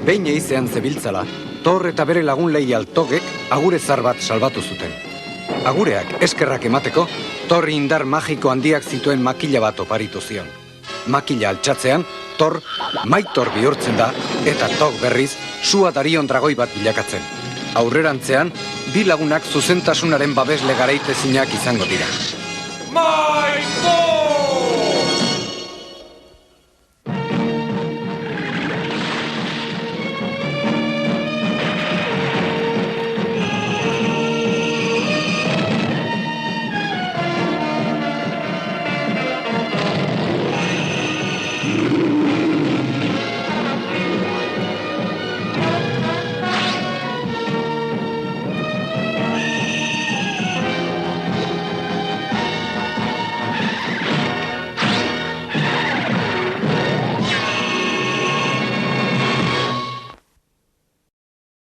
Behin eizean zebiltzala, Thor eta bere lagun leial Togek agure zar bat salbatu zuten. Agureak eskerrak emateko, Thorri indar magiko handiak zituen makila bat oparitu zion. Makila altxatzean, Thor Maitor bihurtzen da, eta Tog berriz, sua darion dragoi bat bilakatzen. Aurrerantzean, bi lagunak zuzentasunaren babesle garaitezinak izango dira.